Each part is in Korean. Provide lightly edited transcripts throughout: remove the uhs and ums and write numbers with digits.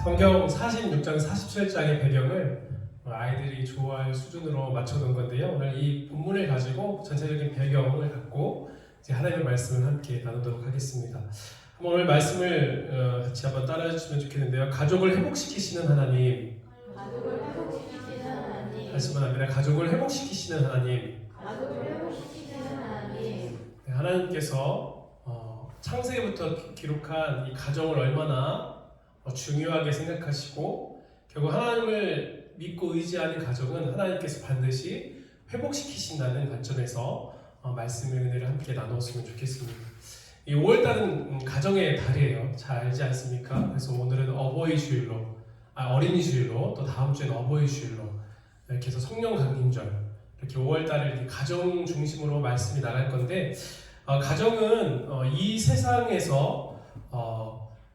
성경 46장, 47장의 배경을 아이들이 좋아할 수준으로 맞춰놓은 건데요. 오늘 이 본문을 가지고 전체적인 배경을 갖고 이제 하나님의 말씀을 함께 나누도록 하겠습니다. 오늘 말씀을 같이 한번 따라해주시면 좋겠는데요. 가족을 회복시키시는 하나님. 가족을 회복시키시는 하나님. 다시 말합니다. 가족을 회복시키시는 하나님. 가족을 회복시키시는 하나님. 네, 하나님께서 창세기부터 기록한 이 가정을 얼마나 중요하게 생각하시고 결국 하나님을 믿고 의지하는 가정은 하나님께서 반드시 회복시키신다는 관점에서 말씀의 은혜를 함께 나누었으면 좋겠습니다. 이 5월달은 가정의 달이에요. 잘 알지 않습니까? 그래서 오늘은 어버이 주일로, 어린이 주일로, 또 다음 주에는 어버이 주일로 이렇게 해서 성령 강림절 이렇게 5월달을 가정 중심으로 말씀이 나갈 건데 가정은 이 세상에서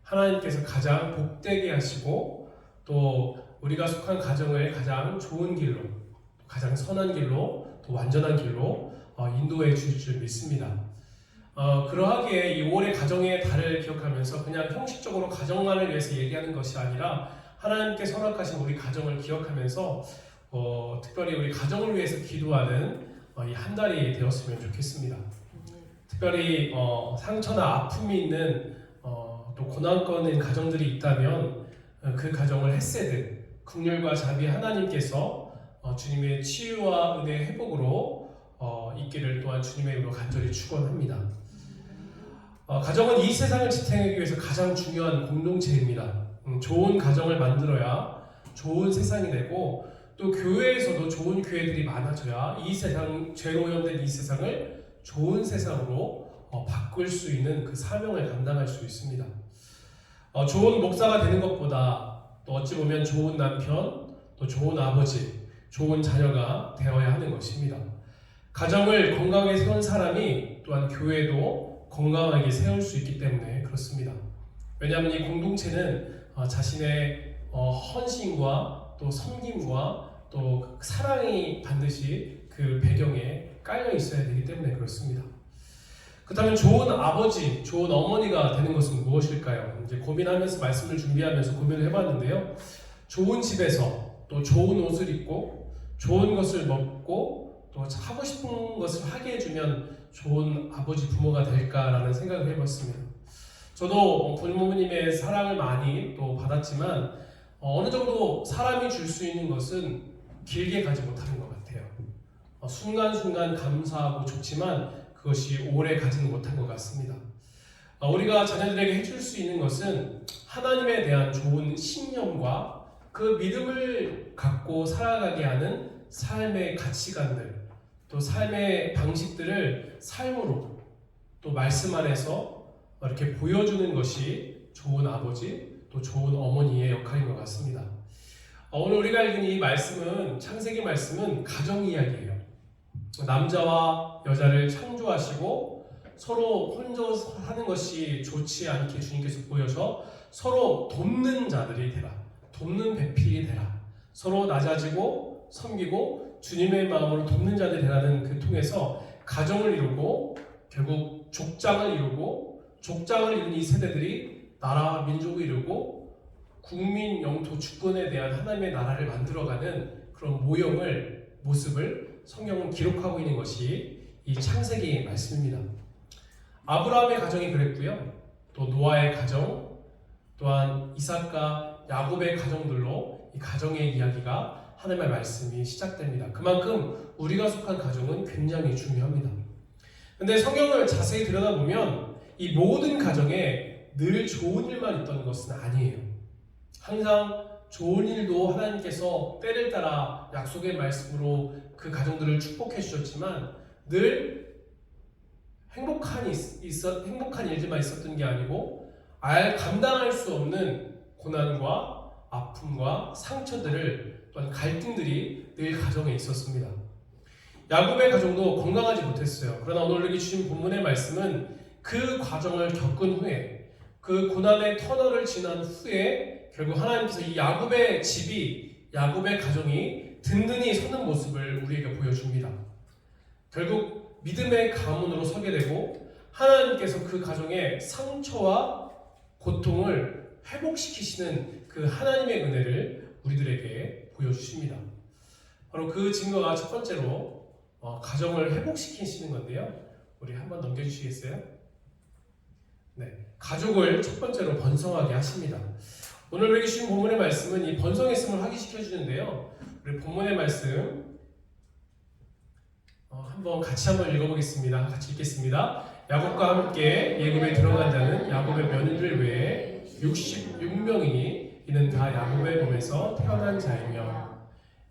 하나님께서 가장 복되게 하시고 또 우리가 속한 가정을 가장 좋은 길로, 가장 선한 길로, 또 완전한 길로 인도해 주실 줄 믿습니다. 그러하기에 이 5월의 가정의 달을 기억하면서 그냥 형식적으로 가정만을 위해서 얘기하는 것이 아니라 하나님께 허락하신 우리 가정을 기억하면서 특별히 우리 가정을 위해서 기도하는 이 한 달이 되었으면 좋겠습니다. 특별히 상처나 아픔이 있는 또 고난권에 있는 가정들이 있다면 그 가정을 헤세드, 긍휼과 자비 하나님께서 주님의 치유와 은혜의 회복으로 있기를 또한 주님의 이름으로 간절히 축원합니다. 가정은 이 세상을 지탱하기 위해서 가장 중요한 공동체입니다. 좋은 가정을 만들어야 좋은 세상이 되고 또 교회에서도 좋은 교회들이 많아져야 이 세상, 죄로 오염된 이 세상을 좋은 세상으로 바꿀 수 있는 그 사명을 감당할 수 있습니다. 좋은 목사가 되는 것보다 또 어찌 보면 좋은 남편, 또 좋은 아버지, 좋은 자녀가 되어야 하는 것입니다. 가정을 건강하게 세운 사람이 또한 교회도 건강하게 세울 수 있기 때문에 그렇습니다. 왜냐하면 이 공동체는 자신의 헌신과 또 섬김과 또 사랑이 반드시 그 배경에 깔려 있어야 되기 때문에 그렇습니다. 그렇다면 좋은 아버지, 좋은 어머니가 되는 것은 무엇일까요? 이제 고민하면서 말씀을 준비하면서 고민을 해봤는데요. 좋은 집에서 또 좋은 옷을 입고 좋은 것을 먹고 또 하고 싶은 것을 하게 해주면 좋은 아버지, 부모가 될까라는 생각을 해봤습니다. 저도 부모님의 사랑을 많이 또 받았지만 어느 정도 사람이 줄 수 있는 것은 길게 가지 못하는 것 같아요. 순간순간 감사하고 좋지만 그것이 오래 가지는 못한 것 같습니다. 우리가 자녀들에게 해줄 수 있는 것은 하나님에 대한 좋은 신념과 그 믿음을 갖고 살아가게 하는 삶의 가치관들, 또 삶의 방식들을 삶으로 또 말씀 안에서 이렇게 보여주는 것이 좋은 아버지, 또 좋은 어머니의 역할인 것 같습니다. 오늘 우리가 읽은 이 말씀은, 창세기 말씀은 가정 이야기예요. 남자와 여자를 창조하시고 서로 혼자 하는 것이 좋지 않게 주님께서 보여서 서로 돕는 자들이 되라, 돕는 배필이 되라, 서로 낮아지고 섬기고 주님의 마음으로 돕는 자들이 되라는 그 통해서 가정을 이루고 결국 족장을 이루고 족장을 이룬 이 세대들이 나라와 민족을 이루고 국민, 영토, 주권에 대한 하나님의 나라를 만들어가는 그런 모습을 성경은 기록하고 있는 것이 이 창세기 말씀입니다. 아브라함의 가정이 그랬고요. 또 노아의 가정, 또한 이삭과 야곱의 가정들로 이 가정의 이야기가 하나님의 말씀이 시작됩니다. 그만큼 우리가 속한 가정은 굉장히 중요합니다. 그런데 성경을 자세히 들여다보면 이 모든 가정에 늘 좋은 일만 있던 것은 아니에요. 항상 좋은 일도 하나님께서 때를 따라 약속의 말씀으로 그 가정들을 축복해 주셨지만 늘 행복한 일들만 있었던 게 아니고 감당할 수 없는 고난과 아픔과 상처들을 또한 갈등들이 늘 가정에 있었습니다. 야곱의 가정도 건강하지 못했어요. 그러나 오늘 여기 주신 본문의 말씀은 그 과정을 겪은 후에 그 고난의 터널을 지난 후에 결국 하나님께서 이 야곱의 집이, 야곱의 가정이 든든히 서는 모습을 우리에게 보여줍니다. 결국 믿음의 가문으로 서게 되고 하나님께서 그 가정의 상처와 고통을 회복시키시는 그 하나님의 은혜를 우리들에게 보여주십니다. 바로 그 증거가 첫 번째로 가정을 회복시키시는 건데요. 우리 한번 넘겨주시겠어요? 네, 가족을 첫 번째로 번성하게 하십니다. 오늘 우리에게 주신 본문의 말씀은 이 번성했음을 확인시켜 주는데요. 우리 본문의 말씀 한번 같이 한번 읽어보겠습니다. 같이 읽겠습니다. 야곱과 함께 애굽에 들어간 자는 야곱의 며느리들 외에 66명이니 이는 다 야곱의 몸에서 태어난 자이며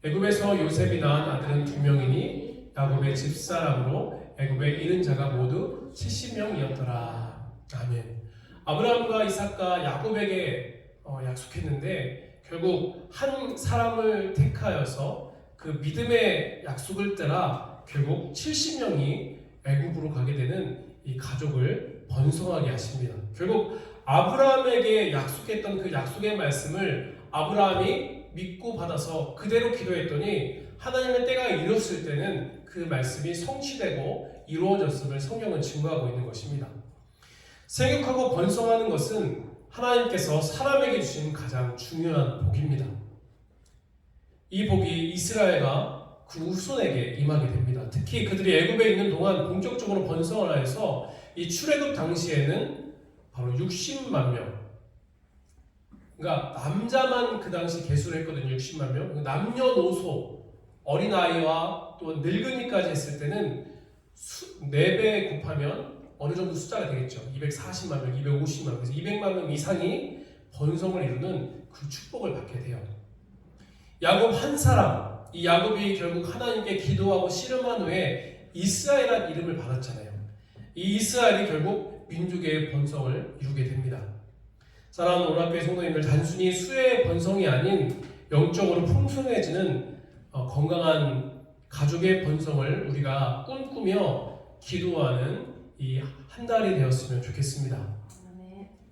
애굽에서 요셉이 낳은 아들은 2명이니 야곱의 집사람으로 애굽에 이른 자가 모두 70명이었더라. 아멘. 아브라함과 이삭과 야곱에게 약속했는데 결국 한 사람을 택하여서 그 믿음의 약속을 따라 결국 70명이 애굽으로 가게 되는 이 가족을 번성하게 하십니다. 결국 아브라함에게 약속했던 그 약속의 말씀을 아브라함이 믿고 받아서 그대로 기도했더니 하나님의 때가 이뤘을 때는 그 말씀이 성취되고 이루어졌음을 성경은 증거하고 있는 것입니다. 생육하고 번성하는 것은 하나님께서 사람에게 주신 가장 중요한 복입니다. 이 복이 이스라엘과 그 후손에게 임하게 됩니다. 특히 그들이 애굽에 있는 동안 본격적으로 번성을 하여서 이 출애굽 당시에는 바로 60만 명, 그러니까 남자만 그 당시 계수를 했거든요. 60만 명. 남녀노소, 어린아이와 또 늙은이까지 했을 때는 4배 곱하면 어느 정도 숫자가 되겠죠. 240만 명, 250만 명, 그래서 200만 명 이상이 번성을 이루는 그 축복을 받게 돼요. 야곱 한 사람, 이 야곱이 결국 하나님께 기도하고 씨름한 후에 이스라엘이라는 이름을 받았잖아요. 이 이스라엘이 결국 민족의 번성을 이루게 됩니다. 사랑하는 오락교회 성도님들, 단순히 수의 번성이 아닌 영적으로 풍성해지는 건강한 가족의 번성을 우리가 꿈꾸며 기도하는 이 한 달이 되었으면 좋겠습니다.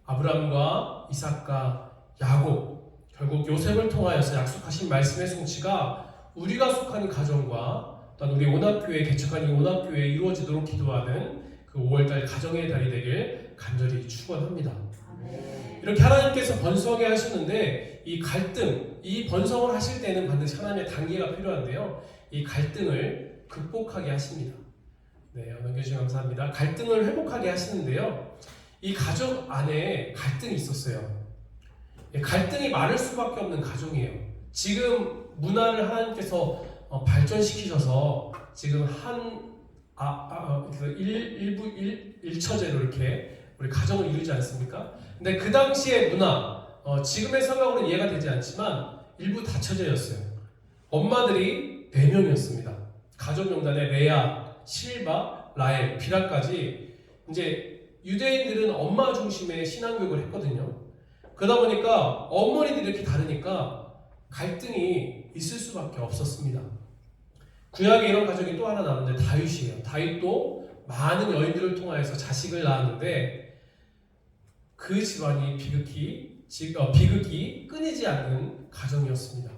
아브라함과 이삭과 야곱, 결국 요셉을 통하여서 약속하신 말씀의 성취가 우리가 속한 가정과 또한 우리 온합교회 개척한 이 온합교회에 이루어지도록 기도하는 그 5월달 가정의 달이 되길 간절히 축원합니다. 이렇게 하나님께서 번성하게 하셨는데 이 갈등, 이 번성을 하실 때는 반드시 하나님의 단계가 필요한데요. 이 갈등을 극복하게 하십니다. 네, 넘겨주셔서 감사합니다. 갈등을 회복하게 하시는데요. 이 가족 안에 갈등이 있었어요. 갈등이 많을 수밖에 없는 가정이에요. 지금 문화를 하나님께서 발전시키셔서 지금 일처제로 이렇게 우리 가정을 이루지 않습니까? 근데 그 당시의 문화, 지금의 생각으로는 이해가 되지 않지만 일부 다처제였어요. 엄마들이 4명이었습니다. 가족 명단에 레아, 실바, 라헬, 비라까지 이제 유대인들은 엄마 중심의 신앙교육을 했거든요. 그러다 보니까 어머니들이 이렇게 다르니까 갈등이 있을 수밖에 없었습니다. 구약에 이런 가정이 또 하나 나오는데 다윗이에요. 다윗도 많은 여인들을 통하여서 자식을 낳았는데 그 집안이 비극이 끊이지 않는 가정이었습니다.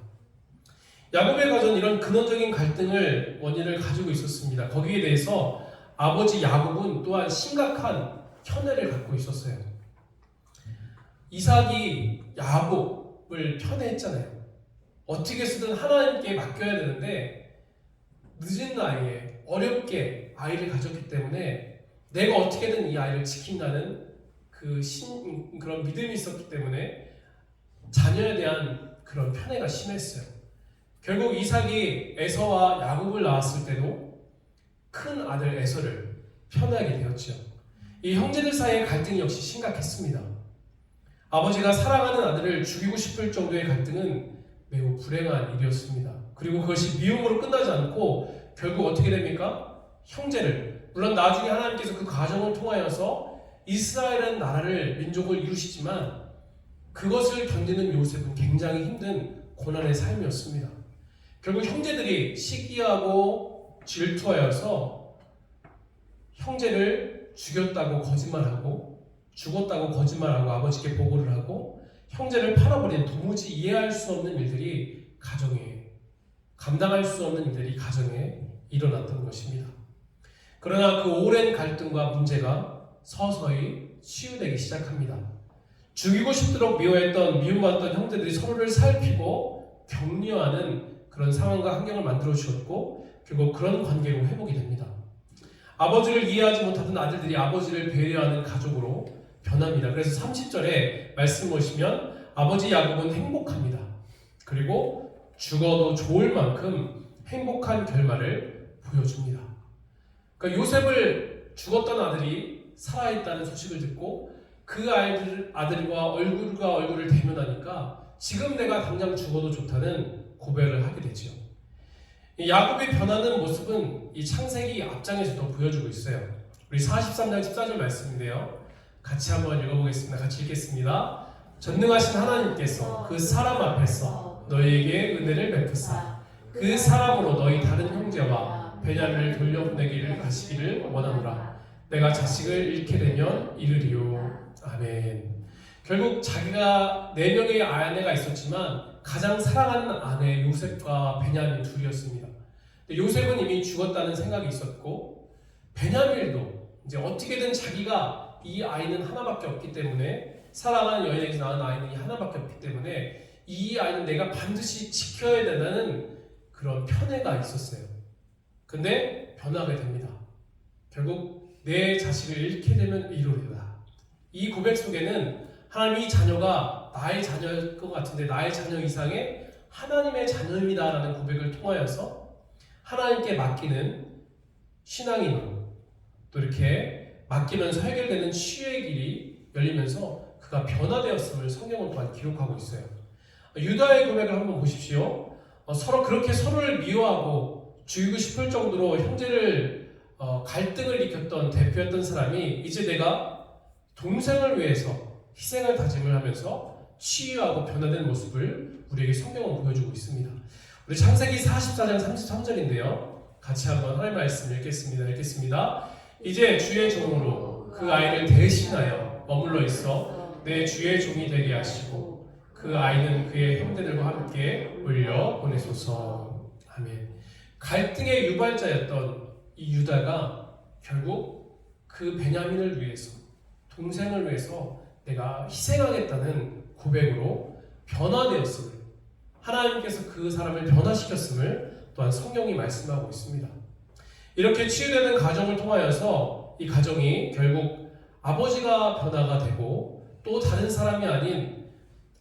야곱의 가정은 이런 근원적인 갈등을 원인을 가지고 있었습니다. 거기에 대해서 아버지 야곱은 또한 심각한 편애를 갖고 있었어요. 이삭이 야곱을 편애했잖아요. 어떻게 해서든 하나님께 맡겨야 되는데 늦은 나이에 어렵게 아이를 가졌기 때문에 내가 어떻게든 이 아이를 지킨다는 그런 믿음이 있었기 때문에 자녀에 대한 그런 편애가 심했어요. 결국 이삭이 에서와 야곱을 낳았을 때도 큰 아들 에서를 편애하게 되었죠. 이 형제들 사이의 갈등이 역시 심각했습니다. 아버지가 사랑하는 아들을 죽이고 싶을 정도의 갈등은 매우 불행한 일이었습니다. 그리고 그것이 미움으로 끝나지 않고 결국 어떻게 됩니까? 형제를, 물론 나중에 하나님께서 그 과정을 통하여서 이스라엘은 나라를, 민족을 이루시지만 그것을 견디는 요셉은 굉장히 힘든 고난의 삶이었습니다. 결국 형제들이 시기하고 질투하여서 형제를 죽였다고 거짓말하고 죽었다고 거짓말하고 아버지께 보고를 하고 형제를 팔아버린 도무지 이해할 수 없는 일들이 가정에, 감당할 수 없는 일들이 가정에 일어났던 것입니다. 그러나 그 오랜 갈등과 문제가 서서히 치유되기 시작합니다. 죽이고 싶도록 미워했던 미움받았던 형제들이 서로를 살피고 격려하는 그런 상황과 환경을 만들어 주셨고 결국 그런 관계로 회복이 됩니다. 아버지를 이해하지 못하던 아들들이 아버지를 배려하는 가족으로 변합니다. 그래서 30절에 말씀 보시면 아버지 야곱은 행복합니다. 그리고 죽어도 좋을 만큼 행복한 결말을 보여줍니다. 그러니까 요셉을 죽었던 아들이 살아있다는 소식을 듣고 그 아들과 얼굴과 얼굴을 대면하니까 지금 내가 당장 죽어도 좋다는 고백을 하게 되죠. 야곱이 변하는 모습은 이 창세기 앞장에서도 보여주고 있어요. 우리 43장 14절 말씀인데요. 같이 한번 읽어보겠습니다. 같이 읽겠습니다. 전능하신 하나님께서 그 사람 앞에서 너희에게 은혜를 베푸사 그 사람으로 너희 다른 형제와 베냐민을 돌려보내기를 하시기를 원하노라. 내가 자식을 잃게 되면 이르리요. 아멘. 결국 자기가 4명의 아내가 있었지만 가장 사랑하는 아내 요셉과 베냐민 둘이었습니다. 요셉은 이미 죽었다는 생각이 있었고 베냐민도 이제 어떻게든 자기가 이 아이는 하나밖에 없기 때문에 사랑하는 여인에게서 낳은 아이는 이 하나밖에 없기 때문에 이 아이는 내가 반드시 지켜야 된다는 그런 편애가 있었어요. 근데 변하게 됩니다. 결국 내 자식을 잃게 되면 이루리라. 이 고백 속에는 하나님 이 자녀가 나의 자녀일 것 같은데 나의 자녀 이상의 하나님의 자녀입니다라는 고백을 통하여서 하나님께 맡기는 신앙인으로 또 이렇게 맡기면서 해결되는 치유의 길이 열리면서 그가 변화되었음을 성경은 또한 기록하고 있어요. 유다의 고백을 한번 보십시오. 서로 그렇게 서로를 미워하고 죽이고 싶을 정도로 형제를 갈등을 일으켰던 대표였던 사람이 이제 내가 동생을 위해서 희생을 다짐을 하면서 치유하고 변화된 모습을 우리에게 성경은 보여주고 있습니다. 우리 창세기 44장 33절인데요. 같이 한번 하나님의 말씀 읽겠습니다. 이제 주의 종으로 그 아이를 대신하여 머물러 있어 내 주의 종이 되게 하시고 그 아이는 그의 형제들과 함께 올려 보내소서. 아멘. 갈등의 유발자였던 이 유다가 결국 그 베냐민을 위해서 동생을 위해서 내가 희생하겠다는 고백으로 변화되었음을 하나님께서 그 사람을 변화시켰음을 또한 성경이 말씀하고 있습니다. 이렇게 치유되는 가정을 통하여서 이 가정이 결국 아버지가 변화가 되고 또 다른 사람이 아닌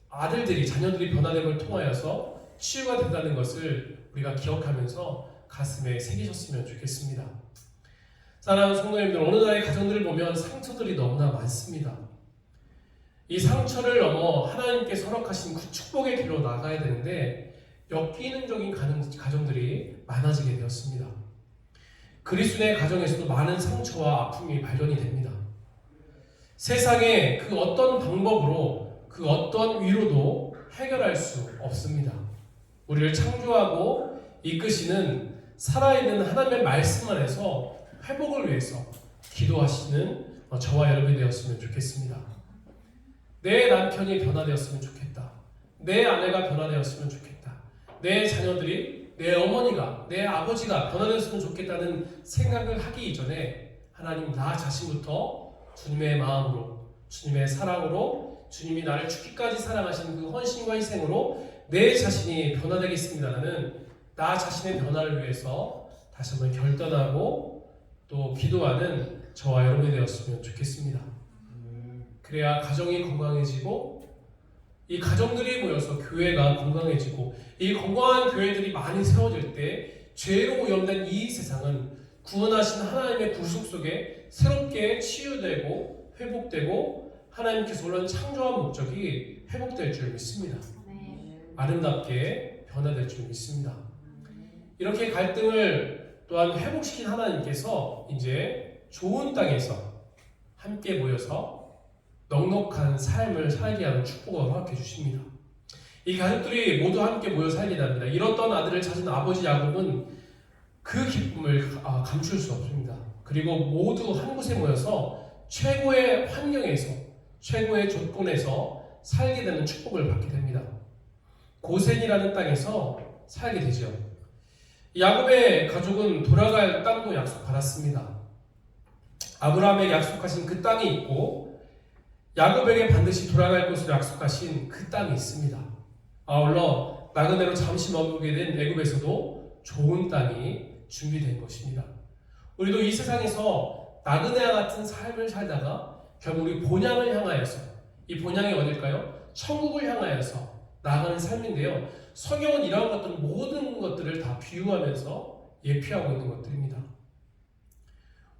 아들들이 자녀들이 변화됨을 통하여서 치유가 된다는 것을 우리가 기억하면서 가슴에 새기셨으면 좋겠습니다. 사랑하는 성도님들, 어느 나라의 가정들을 보면 상처들이 너무나 많습니다. 이 상처를 넘어 하나님께서 허락하신 그 축복의 길로 나가야 되는데 역기능적인 가정들이 많아지게 되었습니다. 그리스도의 가정에서도 많은 상처와 아픔이 발견이 됩니다. 세상에 그 어떤 방법으로 그 어떤 위로도 해결할 수 없습니다. 우리를 창조하고 이끄시는 살아있는 하나님의 말씀 안에서 회복을 위해서 기도하시는 저와 여러분이 되었으면 좋겠습니다. 내 남편이 변화되었으면 좋겠다. 내 아내가 변화되었으면 좋겠다. 내 자녀들이, 내 어머니가, 내 아버지가 변화되었으면 좋겠다는 생각을 하기 이전에 하나님 나 자신부터 주님의 마음으로, 주님의 사랑으로, 주님이 나를 죽기까지 사랑하시는 그 헌신과 희생으로 내 자신이 변화되겠습니다라는 나 자신의 변화를 위해서 다시 한번 결단하고 또 기도하는 저와 여러분이 되었으면 좋겠습니다. 그래야 가정이 건강해지고 이 가정들이 모여서 교회가 건강해지고 이 건강한 교회들이 많이 세워질 때 죄로 오염된 이 세상은 구원하신 하나님의 구속 속에 새롭게 치유되고 회복되고 하나님께서 올린 창조한 목적이 회복될 줄 믿습니다. 아름답게 변화될 줄 믿습니다. 이렇게 갈등을 또한 회복시킨 하나님께서 이제 좋은 땅에서 함께 모여서 넉넉한 삶을 살게 하는 축복을 허락해 주십니다. 이 가족들이 모두 함께 모여 살게 됩니다. 잃었던 아들을 찾은 아버지 야곱은 그 기쁨을 감출 수 없습니다. 그리고 모두 한 곳에 모여서 최고의 환경에서 최고의 조건에서 살게 되는 축복을 받게 됩니다. 고센이라는 땅에서 살게 되죠. 야곱의 가족은 돌아갈 땅도 약속받았습니다. 아브라함에게 약속하신 그 땅이 있고 야곱에게 반드시 돌아갈 것으로 약속하신 그 땅이 있습니다. 아울러 나그네로 잠시 머무르게 된 애굽에서도 좋은 땅이 준비된 것입니다. 우리도 이 세상에서 나그네와 같은 삶을 살다가 결국 우리 본향을 향하여서, 이 본향이 어딜까요? 천국을 향하여서 나아가는 삶인데요. 성경은 이러한 것들, 모든 것들을 다 비유하면서 예피하고 있는 것들입니다.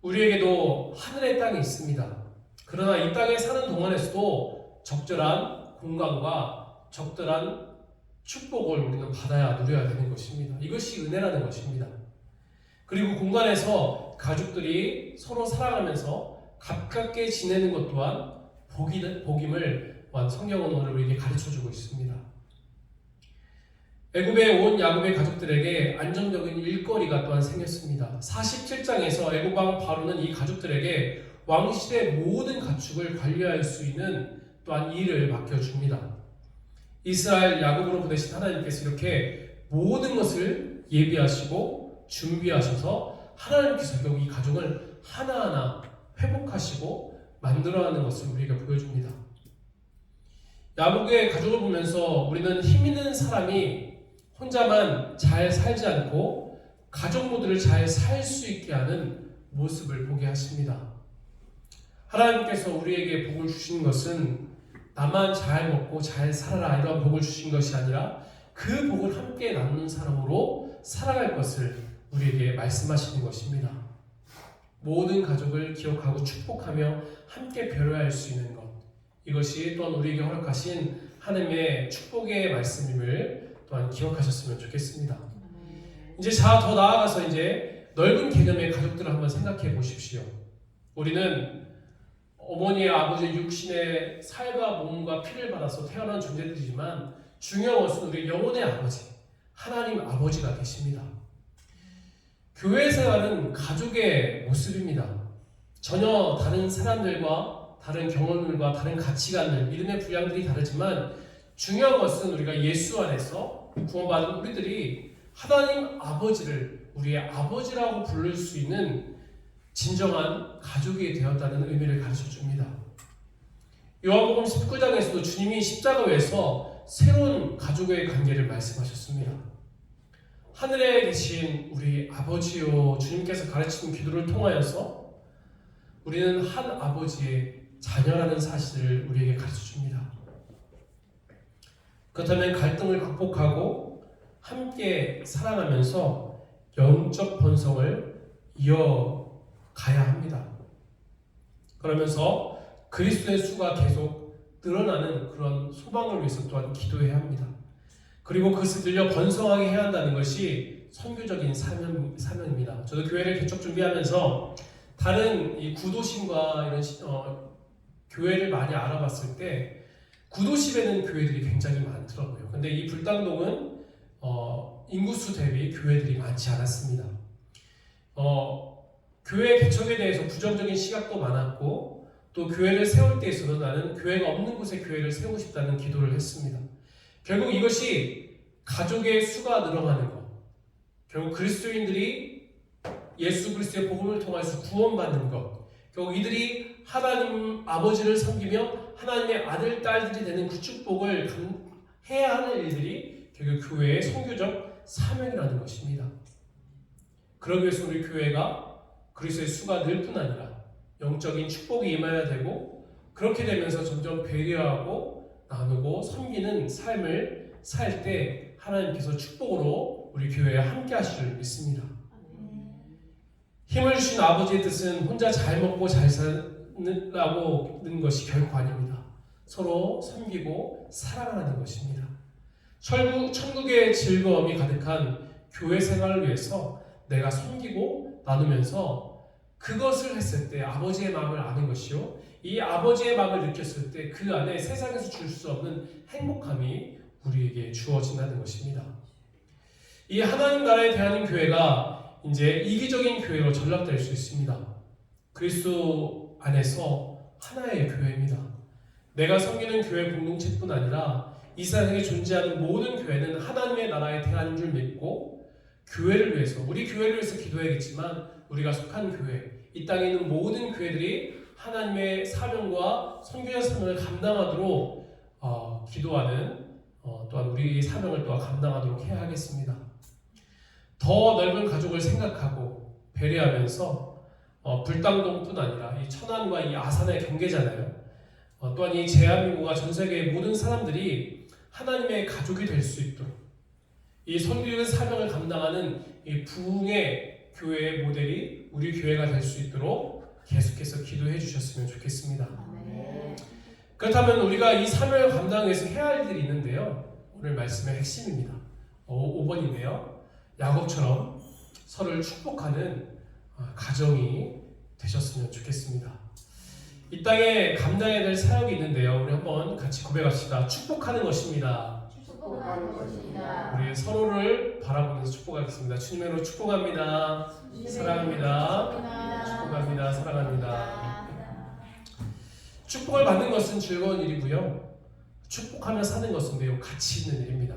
우리에게도 하늘의 땅이 있습니다. 그러나 이 땅에 사는 동안에서도 적절한 공간과 적절한 축복을 우리는 받아야 누려야 되는 것입니다. 이것이 은혜라는 것입니다. 그리고 공간에서 가족들이 서로 사랑하면서 가깝게 지내는 것 또한 복임을 성경은 오늘 우리에게 가르쳐주고 있습니다. 애굽에 온 야곱의 가족들에게 안정적인 일거리가 또한 생겼습니다. 47장에서 애굽왕 바로는 이 가족들에게 왕실의 모든 가축을 관리할 수 있는 또한 일을 맡겨줍니다. 이스라엘 야곱으로 보내신 하나님께서 이렇게 모든 것을 예비하시고 준비하셔서 하나님께서 결국 이 가족을 하나하나 회복하시고 만들어가는 것을 우리에게 보여줍니다. 야곱의 가족을 보면서 우리는 힘 있는 사람이 혼자만 잘 살지 않고 가족 모두를 잘 살 수 있게 하는 모습을 보게 하십니다. 하나님께서 우리에게 복을 주신 것은 나만 잘 먹고 잘 살아라 이런 복을 주신 것이 아니라 그 복을 함께 나누는 사람으로 살아갈 것을 우리에게 말씀하시는 것입니다. 모든 가족을 기억하고 축복하며 함께 배려할 수 있는 것, 이것이 또한 우리에게 허락하신 하나님의 축복의 말씀임을 또한 기억하셨으면 좋겠습니다. 이제 더 나아가서 이제 넓은 개념의 가족들을 한번 생각해 보십시오. 우리는 어머니의 아버지의 육신의 살과 몸과 피를 받아서 태어난 존재들이지만 중요한 것은 우리 영혼의 아버지, 하나님 아버지가 계십니다. 교회 생활은 가족의 모습입니다. 전혀 다른 사람들과 다른 경험들과 다른 가치관들, 믿음의 분량들이 다르지만 중요한 것은 우리가 예수 안에서 구원받은 우리들이 하나님 아버지를 우리의 아버지라고 부를 수 있는 진정한 가족이 되었다는 의미를 가르쳐줍니다. 요한복음 19장에서도 주님이 십자가에서 새로운 가족의 관계를 말씀하셨습니다. 하늘에 계신 우리 아버지요, 주님께서 가르치는 기도를 통하여서 우리는 한 아버지의 자녀라는 사실을 우리에게 가르쳐줍니다. 그렇다면 갈등을 극복하고 함께 사랑하면서 영적 번성을 이어가야 합니다. 그러면서 그리스도의 수가 계속 늘어나는 그런 소망을 위해서 또한 기도해야 합니다. 그리고 그것을 늘려 번성하게 해야 한다는 것이 선교적인 사명입니다. 저도 교회를 개척 준비하면서 다른 이 구도심과 이런 교회를 많이 알아봤을 때 구도심에는 교회들이 굉장히 많더라고요. 근데 이 불당동은 인구수 대비 교회들이 많지 않았습니다. 교회 개척에 대해서 부정적인 시각도 많았고 또 교회를 세울 때 있어서 나는 교회가 없는 곳에 교회를 세우고 싶다는 기도를 했습니다. 결국 이것이 가족의 수가 늘어나는 것, 결국 그리스도인들이 예수 그리스도의 복음을 통해서 구원받는 것, 결국 이들이 하나님 아버지를 섬기며 하나님의 아들, 딸들이 되는 그 축복을 해야 하는 일들이 결국 교회의 선교적 사명이라는 것입니다. 그러기 위해서 우리 교회가 그리스도의 수가 늘 뿐 아니라 영적인 축복이 임해야 되고 그렇게 되면서 점점 배려하고 나누고 섬기는 삶을 살 때 하나님께서 축복으로 우리 교회에 함께 하실 줄 믿습니다. 힘을 주신 아버지의 뜻은 혼자 잘 먹고 잘 살라고 하는 것이 결코 아닙니다. 서로 섬기고 사랑하는 것입니다. 천국의 즐거움이 가득한 교회 생활을 위해서 내가 섬기고 나누면서 그것을 했을 때 아버지의 마음을 아는 것이요, 이 아버지의 마음을 느꼈을 때 그 안에 세상에서 줄 수 없는 행복함이 우리에게 주어진다는 것입니다. 이 하나님 나라에 대한 교회가 이제 이기적인 교회로 전락될 수 있습니다. 그리스도 안에서 하나의 교회입니다. 내가 섬기는 교회 공동체뿐 아니라 이 세상에 존재하는 모든 교회는 하나님의 나라에 대한 줄 믿고 교회를 위해서, 우리 교회를 위해서 기도해야겠지만 우리가 속한 교회, 이 땅에 있는 모든 교회들이 하나님의 사명과 선교의 사명을 감당하도록 기도하는 또한 우리 사명을 또한 감당하도록 해야 하겠습니다. 더 넓은 가족을 생각하고 배려하면서 불당동뿐 아니라 이 천안과 이 아산의 경계잖아요. 또한 이 대한민국과 전 세계의 모든 사람들이 하나님의 가족이 될 수 있도록 이 선교의 사명을 감당하는 이 부흥의 교회의 모델이 우리 교회가 될 수 있도록 계속해서 기도해 주셨으면 좋겠습니다. 그렇다면 우리가 이 사명을 감당하기 위해서 해야 할 일이 있는데요. 오늘 말씀의 핵심입니다. 5번인데요. 야곱처럼 서로를 축복하는 가정이 되셨으면 좋겠습니다. 이 땅에 감당해야 될 사역이 있는데요. 우리 한번 같이 고백합시다. 축복하는 것입니다. 축복하는 것입니다. 우리 서로를 바라보면서 축복하겠습니다. 주님으로 축복합니다. 사랑합니다. 축복합니다. 사랑합니다. 축복을 받는 것은 즐거운 일이고요. 축복하며 사는 것은 매우 가치 있는 일입니다.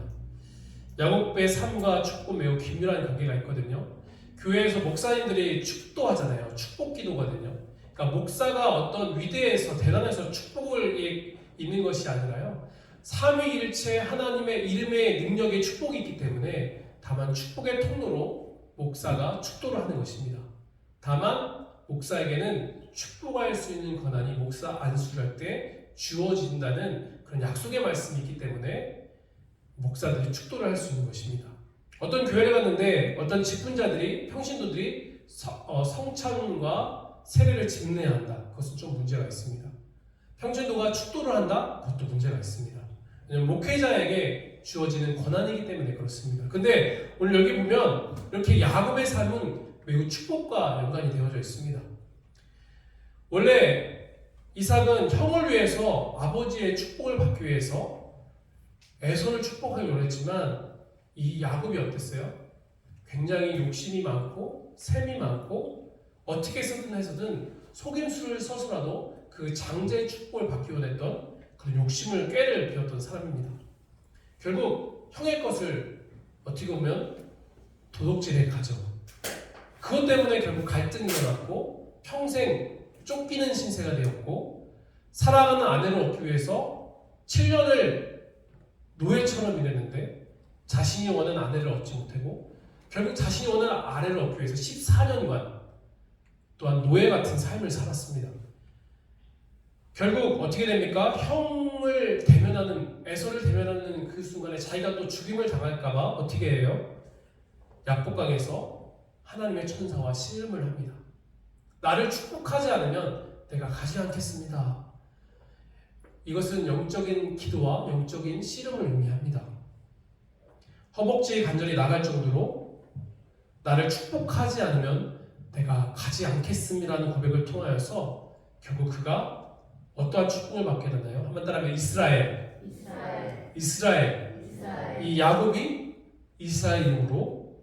야곱의 삶과 축복은 매우 긴밀한 관계가 있거든요. 교회에서 목사님들이 축도하잖아요. 축복 기도거든요. 그러니까 목사가 어떤 위대해서 대단해서 축복을 있는 것이 아니라요. 삼위일체 하나님의 이름의 능력의 축복이 있기 때문에 다만 축복의 통로로 목사가 축도를 하는 것입니다. 다만 목사에게는 축복할 수 있는 권한이 목사 안수를 할 때 주어진다는 그런 약속의 말씀이 있기 때문에 목사들이 축도를 할 수 있는 것입니다. 어떤 교회를 갔는데 어떤 직분자들이 평신도들이 성찬과 세례를 집례해야 한다. 그것은 좀 문제가 있습니다. 평신도가 축도를 한다? 그것도 문제가 있습니다. 왜냐하면 목회자에게 주어지는 권한이기 때문에 그렇습니다. 근데 오늘 여기 보면 이렇게 야곱의 삶은 매우 축복과 연관이 되어져 있습니다. 원래 이삭은 형을 위해서 아버지의 축복을 받기 위해서 에서를 축복하기 원했지만 이 야곱이 어땠어요? 굉장히 욕심이 많고 셈이 많고 어떻게 해서든 속임수를 써서라도 그 장제의 축복을 받기 원했던 그런 욕심을 꾀를 피웠던 사람입니다. 결국 형의 것을 어떻게 보면 도둑질에 가죠. 그것 때문에 결국 갈등이 일어났고 평생 쫓기는 신세가 되었고 사랑하는 아내를 얻기 위해서 7년을 노예처럼 일했는데 자신이 원하는 아내를 얻지 못하고 결국 자신이 원하는 아내를 얻기 위해서 14년간 또한 노예 같은 삶을 살았습니다. 결국 어떻게 됩니까? 형을 대면하는 에서를 대면하는 그 순간에 자기가 또 죽임을 당할까봐 어떻게 해요? 약복강에서 하나님의 천사와 씨름을 합니다. 나를 축복하지 않으면 내가 가지 않겠습니다. 이것은 영적인 기도와 영적인 씨름을 의미합니다. 허벅지의 관절이 나갈 정도로 나를 축복하지 않으면 내가 가지 않겠습니다라는 고백을 통하여서 결국 그가 어떠한 축복을 받게 되나요? 한번 따라하면 이스라엘. 이 야곱이 이스라엘 이름으로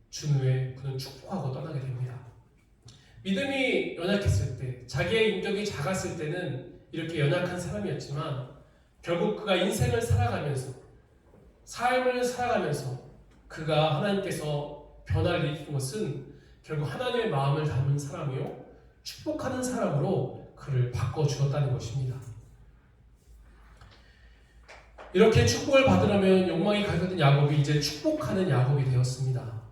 준 후에 그는 축복하고 떠나게 됩니다. 믿음이 연약했을 때, 자기의 인격이 작았을 때는 이렇게 연약한 사람이었지만 결국 그가 인생을 살아가면서 삶을 살아가면서 그가 하나님께서 변화를 일으킨 것은 결국 하나님의 마음을 담은 사람이요 축복하는 사람으로 그를 바꿔주었다는 것입니다. 이렇게 축복을 받으려면 욕망이 가득한 야곱이 이제 축복하는 야곱이 되었습니다.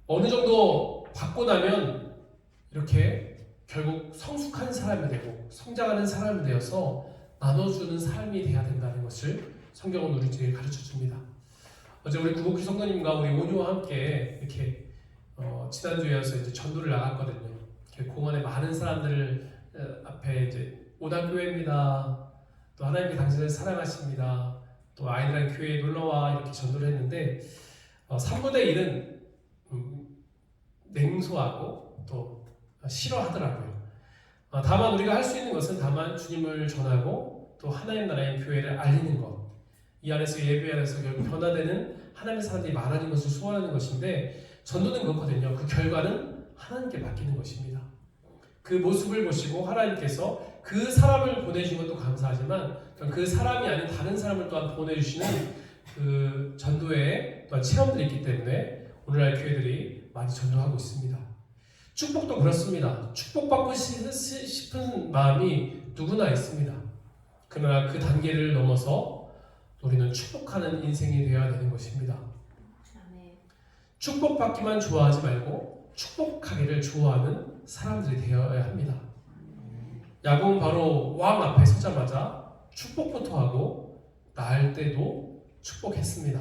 어느 정도 받고 나면 이렇게 결국 성숙한 사람이 되고 성장하는 사람이 되어서 나눠주는 삶이 돼야 된다는 것을 성경은 우리에게 가르쳐줍니다. 어제 우리 구복희 성도님과 우리 온유와 함께 이렇게 지난주에서 이제 전도를 나갔거든요. 공원에 많은 사람들 앞에 이제 오당교회입니다. 또 하나님께 당신을 사랑하십니다. 또 아이들랑 교회에 놀러와 이렇게 전도를 했는데 3분의 1은 냉소하고 또 싫어하더라고요. 다만 우리가 할 수 있는 것은 다만 주님을 전하고 또 하나님 나라의 교회를 알리는 것. 이 안에서 예배 안에서 결국 변화되는 하나님의 사람들이 많아진 것을 소원하는 것인데 전도는 그렇거든요. 그 결과는 하나님께 맡기는 것입니다. 그 모습을 보시고 하나님께서 그 사람을 보내주신 것도 감사하지만 그 사람이 아닌 다른 사람을 또한 보내주시는 그 전도의 또한 체험들이 있기 때문에 오늘날 교회들이 많이 전도하고 있습니다. 축복도 그렇습니다. 축복받고 싶은 마음이 누구나 있습니다. 그러나 그 단계를 넘어서 우리는 축복하는 인생이 되어야 되는 것입니다. 축복받기만 좋아하지 말고 축복하기를 좋아하는 사람들이 되어야 합니다. 야곱은 바로 왕 앞에 서자마자 축복부터 하고 나을 때도 축복했습니다.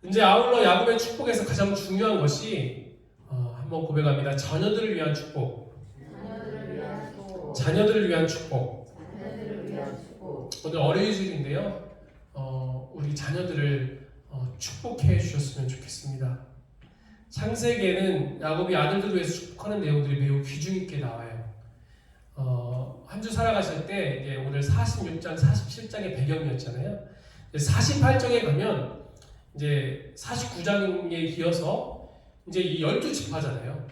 이제 아울러 야곱의 축복에서 가장 중요한 것이 한번 고백합니다. 자녀들을 위한 축복. 자녀들을 위한 축복. 오늘 어린이주일인데요. 우리 자녀들을 축복해 주셨으면 좋겠습니다. 창세기에는 야곱이 아들들을 위해서 축복하는 내용들이 매우 귀중 있게 나와요. 한 주 살아가실 때 이제 오늘 46장, 47장의 배경이었잖아요. 48장에 가면 이제 49장에 이어서 이제 이 12지파잖아요.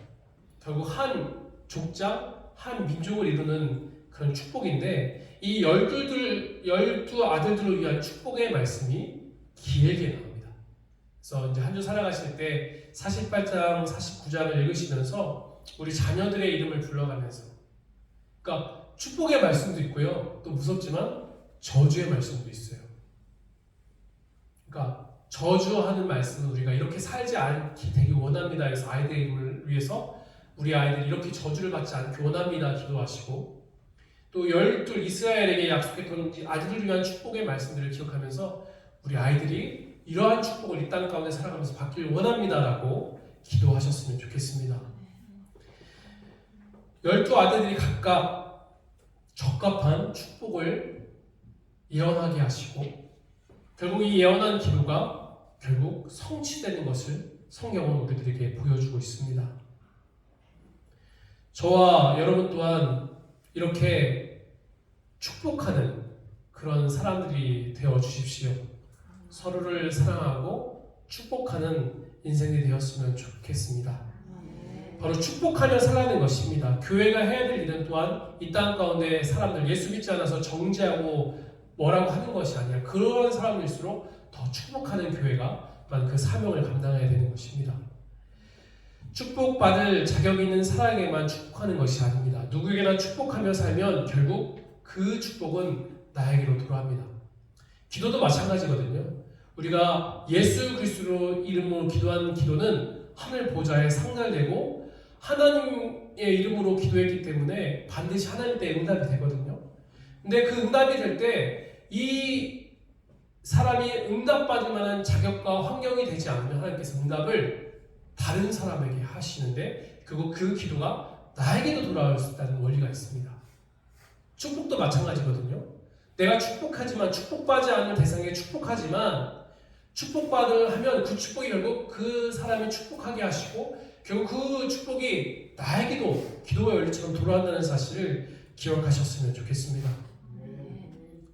결국 한 족장, 한 민족을 이루는 그런 축복인데 이 12 아들들을 위한 축복의 말씀이 길게 나옵니다. 그래서 이제 한 주 살아가실 때 48장, 49장을 읽으시면서 우리 자녀들의 이름을 불러가면서 그러니까 축복의 말씀도 있고요. 또 무섭지만 저주의 말씀도 있어요. 그러니까 저주하는 말씀은 우리가 이렇게 살지 않게 되기 원합니다. 그래서 아이들의 이름을 위해서 우리 아이들이 이렇게 저주를 받지 않게 원합니다. 기도하시고 또 12 이스라엘에게 약속했던 아들을 위한 축복의 말씀들을 기억하면서 우리 아이들이 이러한 축복을 이 땅 가운데 살아가면서 받길 원합니다라고 기도하셨으면 좋겠습니다. 12 아들들이 각각 적합한 축복을 예언하게 하시고 결국 이 예언한 기도가 결국 성취되는 것을 성경은 우리들에게 보여주고 있습니다. 저와 여러분 또한 이렇게 축복하는 그런 사람들이 되어 주십시오. 서로를 사랑하고 축복하는 인생이 되었으면 좋겠습니다. 바로 축복하며 살라는 것입니다. 교회가 해야 될 일은 또한 이 땅 가운데 사람들 예수 믿지 않아서 정죄하고 뭐라고 하는 것이 아니라 그러한 사람일수록 더 축복하는 교회가 또한 그 사명을 감당해야 되는 것입니다. 축복받을 자격 있는 사람에게만 축복하는 것이 아닙니다. 누구에게나 축복하며 살면 결국 그 축복은 나에게로 돌아옵니다. 기도도 마찬가지거든요. 우리가 예수 그리스도 이름으로 기도한 기도는 하늘 보좌에 상달되고 하나님의 이름으로 기도했기 때문에 반드시 하나님 때 응답이 되거든요. 근데 그 응답이 될 때 이 사람이 응답받을 만한 자격과 환경이 되지 않으면 하나님께서 응답을 다른 사람에게 하시는데 그 기도가 나에게도 돌아올 수 있다는 원리가 있습니다. 축복도 마찬가지거든요. 내가 축복하지만 축복받지 않는 대상에게 축복하지만 축복받을 하면 그 축복이 결국 그 사람이 축복하게 하시고 결국 그 축복이 나에게도 기도의 원리처럼 돌아온다는 사실을 기억하셨으면 좋겠습니다.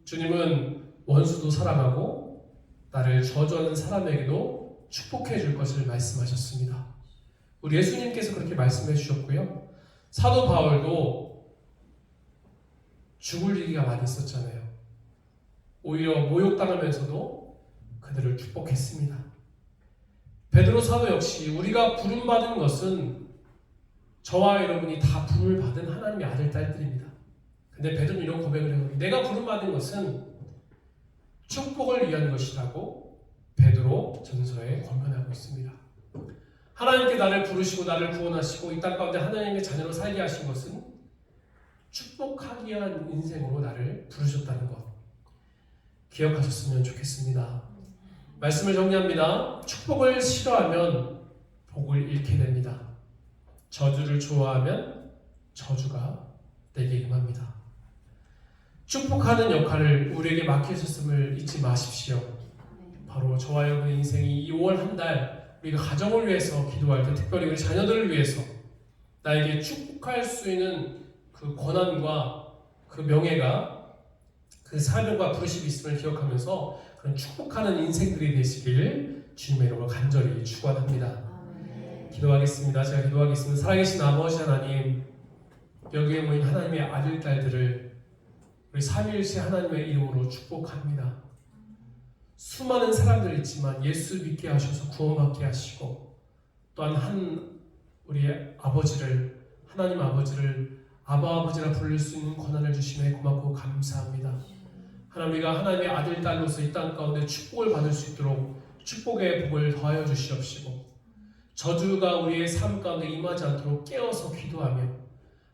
주님은 원수도 사랑하고 나를 저주하는 사람에게도 축복해 줄 것을 말씀하셨습니다. 우리 예수님께서 그렇게 말씀해 주셨고요. 사도 바울도 죽을 일이 많이 있었잖아요. 오히려 모욕당하면서도 그들을 축복했습니다. 베드로 사도 역시 우리가 부름받은 것은 저와 여러분이 다 부름을 받은 하나님의 아들, 딸들입니다. 근데 베드로는 이런 고백을 해요. 내가 부름받은 것은 축복을 위한 것이라고 베드로 전서에 권면하고 있습니다. 하나님께 나를 부르시고 나를 구원하시고 이 땅 가운데 하나님의 자녀로 살게 하신 것은 축복하기 위한 인생으로 나를 부르셨다는 것 기억하셨으면 좋겠습니다. 말씀을 정리합니다. 축복을 싫어하면 복을 잃게 됩니다. 저주를 좋아하면 저주가 내게 임합니다. 축복하는 역할을 우리에게 맡기셨음을 잊지 마십시오. 바로 저와 여러분의 인생이 이 5월 한 달 우리가 가정을 위해서 기도할 때 특별히 우리 자녀들을 위해서 나에게 축복할 수 있는 그 권한과 그 명예가 그 사명과 부르심이 있음을 기억하면서 그런 축복하는 인생들이 되시길 주님의 이름으로 간절히 축원합니다. 기도하겠습니다. 제가 기도하겠습니다. 살아계신 아버지 하나님, 여기에 모인 하나님의 아들, 딸들을 우리 삼위일체 하나님의 이름으로 축복합니다. 수많은 사람들 있지만 예수 믿게 하셔서 구원받게 하시고 또한 한 우리의 아버지를, 하나님 아버지를 아바 아버지라 부를 수 있는 권한을 주심에 고맙고 감사합니다. 하나님, 우리가 하나님의 아들, 딸로서 이 땅 가운데 축복을 받을 수 있도록 축복의 복을 더하여 주시옵시고, 저주가 우리의 삶 가운데 임하지 않도록 깨어서 기도하며,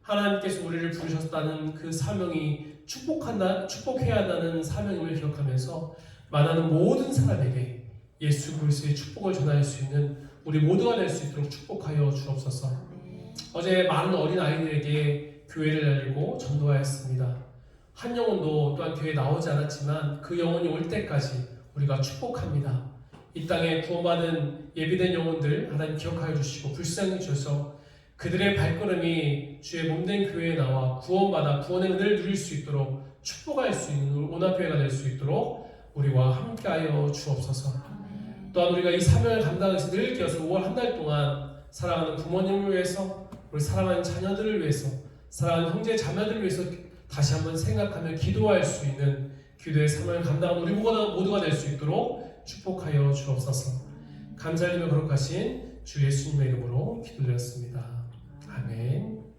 하나님께서 우리를 부르셨다는 그 사명이 축복해야 한다는 사명임을 기억하면서 만나는 모든 사람에게 예수 그리스도의 축복을 전할 수 있는 우리 모두가 될 수 있도록 축복하여 주옵소서. 어제 많은 어린 아이들에게 교회를 알리고 전도하였습니다. 한 영혼도 또한 교회에 나오지 않았지만 그 영혼이 올 때까지 우리가 축복합니다. 이 땅에 구원받은 예비된 영혼들 하나님 기억하여 주시고 불쌍히 주셔서 그들의 발걸음이 주의 몸된 교회에 나와 구원받아 구원의 은혜를 누릴 수 있도록 축복할 수 있는 온화교회가 될 수 있도록 우리와 함께하여 주옵소서. 또한 우리가 이 사명을 감당해서 늘 깨어서 5월 한 달 동안 사랑하는 부모님을 위해서, 우리 사랑하는 자녀들을 위해서, 사랑하는 형제 자매들을 위해서 다시 한번 생각하며 기도할 수 있는 기도의 사명을 감당하는 우리 모두가 될 수 있도록 축복하여 주옵소서. 감사드리며 거룩하신 주 예수님의 이름으로 기도드렸습니다. 아멘.